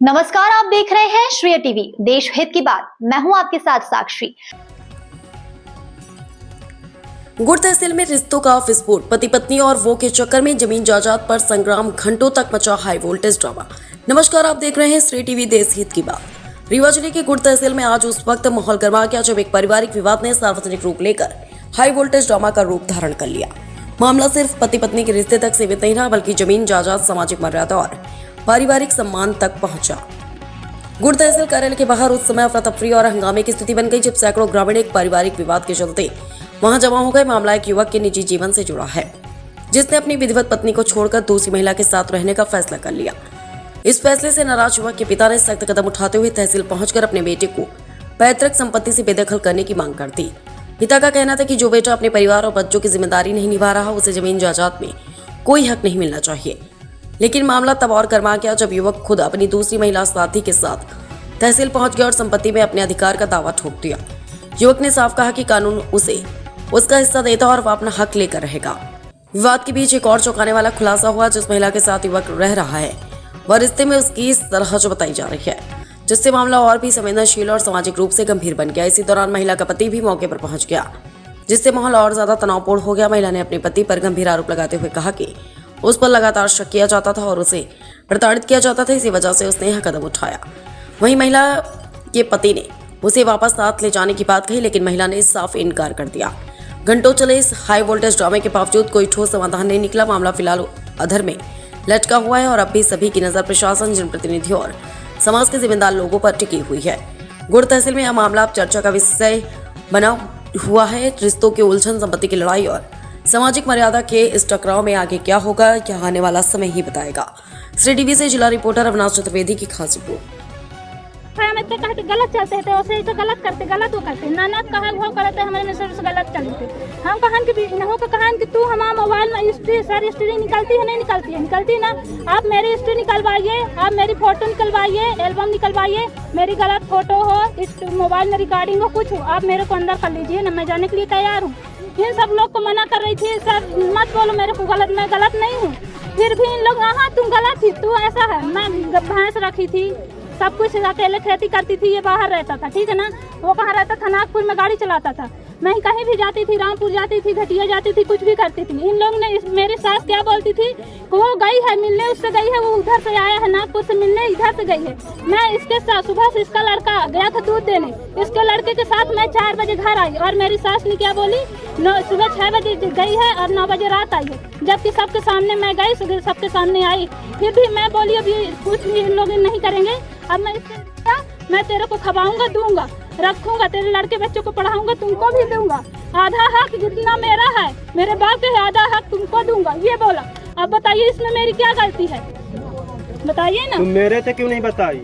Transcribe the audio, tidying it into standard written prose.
नमस्कार, आप देख रहे हैं श्रेय टीवी, देश हित की बात। मैं हूं आपके साथ साक्षी। गुड़ तहसील में रिश्तों का विस्फोट, पति पत्नी और वो के चक्कर में जमीन जायदाद पर संग्राम, घंटों तक मचा हाई वोल्टेज ड्रामा। नमस्कार, आप देख रहे हैं श्रेय टीवी, देश हित की बात। रीवा जिले के गुड़ तहसील में आज उस वक्त माहौल गर्मा गया जब एक पारिवारिक विवाद ने सार्वजनिक रूप लेकर हाई वोल्टेज ड्रामा का रूप धारण कर लिया। मामला सिर्फ पति पत्नी के रिश्ते तक सीमित नहीं रहा, बल्कि जमीन जायदाद, सामाजिक मर्यादा और पारिवारिक सम्मान तक पहुंचा। गुड़ तहसील कार्यालय के बाहर उस समय अफरा-तफरी और हंगामे की स्थिति बन गई जब सैकड़ों ग्रामीण एक पारिवारिक विवाद के चलते वहां जमा हो गए। मामला एक युवक के निजी जीवन से जुड़ा है, जिसने अपनी विधिवत पत्नी को छोड़कर दूसरी महिला के साथ रहने का फैसला कर लिया। इस फैसले से नाराज युवक के पिता ने सख्त कदम उठाते हुए तहसील पहुंचकर अपने बेटे को पैतृक संपत्ति से बेदखल करने की मांग कर दी। पिता का कहना था कि जो बेटा अपने परिवार और बच्चों की जिम्मेदारी नहीं निभा रहा, उसे जमीन जायदाद में कोई हक नहीं मिलना चाहिए। लेकिन मामला तब और गर्मा गया जब युवक खुद अपनी दूसरी महिला साथी के साथ तहसील पहुंच गया और संपत्ति में अपने अधिकार का दावा ठोक दिया। युवक ने साफ कहा कि कानून उसे उसका हिस्सा देता और वह अपना हक लेकर रहेगा। विवाद के बीच एक और चौंकाने वाला खुलासा हुआ। जिस महिला के साथ युवक रह रहा है वह रिश्ते में उसकी इस तरह जो बताई जा रही है, जिससे मामला और भी संवेदनशील और सामाजिक रूप से गंभीर बन गया। इसी दौरान महिला का पति भी मौके पर पहुंच गया, जिससे माहौल और ज्यादा तनावपूर्ण हो गया। महिला ने अपने पति पर गंभीर आरोप लगाते हुए कहा कि उस पर लगातार शक किया जाता था और उसे प्रताड़ित किया जाता था, इसी वजह से उसने यह कदम उठाया। वहीं महिला के पति ने उसे वापस साथ ले जाने की बात कही, लेकिन महिला ने साफ इनकार कर दिया। घंटों चले इस हाई वोल्टेज ड्रामे के बावजूद कोई ठोस समाधान नहीं निकला। मामला फिलहाल अधर में लटका हुआ है और अब भी सभी की नजर प्रशासन, जनप्रतिनिधियों और समाज के जिम्मेदार लोगों पर टिकी हुई है। गुड़ तहसील में यह मामला अब चर्चा का विषय बना हुआ है। रिश्तों की उलझन, संपत्ति की लड़ाई और सामाजिक मर्यादा के इस टकराव में आगे क्या होगा, क्या आने वाला समय ही बताएगा। श्रेय टीवी से जिला रिपोर्टर अविनाश चतुर्वेदी की खास रिपोर्ट। कहते गलत चलते थे, उसे तो गलत करते, गलत वो करते ननद कहा वो करते, हमारे में से गलत चलते। हम कहन के इन्हों को कहन कि तू हमारा मोबाइल में हिस्ट्री सारी हिस्ट्री निकलती है, नहीं निकलती है, निकलती ना। आप मेरी हिस्ट्री निकलवाइए, आप मेरी फोटो निकलवाइए, एल्बम निकलवाइए, मेरी गलत फोटो हो, इस मोबाइल में रिकॉर्डिंग हो, कुछ हो, आप मेरे को अंदर कर लीजिए ना, मैं जाने के लिए तैयार हूँ। इन सब लोग को मना कर रही थी, सर मत बोलो मेरे को गलत, मैं गलत नहीं हूँ। फिर भी इन लोग हाँ तुम गलत थी, तू ऐसा है। मैं भैंस रखी थी, सब कुछ अकेले खेती करती थी, ये बाहर रहता था, ठीक है ना। वो कहाँ रहता था? नागपुर में गाड़ी चलाता था। मैं कहीं भी जाती थी, रामपुर जाती थी, घटिया जाती थी, कुछ भी करती थी। इन लोग ने मेरी सास क्या बोलती थी कि वो गई है मिलने, उससे गई है, वो उधर से आया है नागपुर से मिलने, इधर से गई है। मैं इसके साथ सुबह से इसका लड़का गया था दूध देने, इसके लड़के के साथ मैं 4 बजे घर आई और मेरी सास ने क्या बोली, सुबह 6 बजे गई है और 9 बजे रात आई है। जबकि सबके सामने मैं गई, सबके सामने आई, फिर भी मैं बोली अभी कुछ भी इन लोग नहीं करेंगे। अब मैं तेरे को खवाऊंगा, दूंगा, रखूंगा, तेरे लड़के बच्चों को पढ़ाऊंगा, तुमको भी दूंगा। आधा हक जितना मेरा है, मेरे बाप के आधा हक तुमको दूंगा, ये बोला। अब बताइए इसमें मेरी क्या गलती है, बताइए ना। तुम मेरे से क्यों नहीं बताई?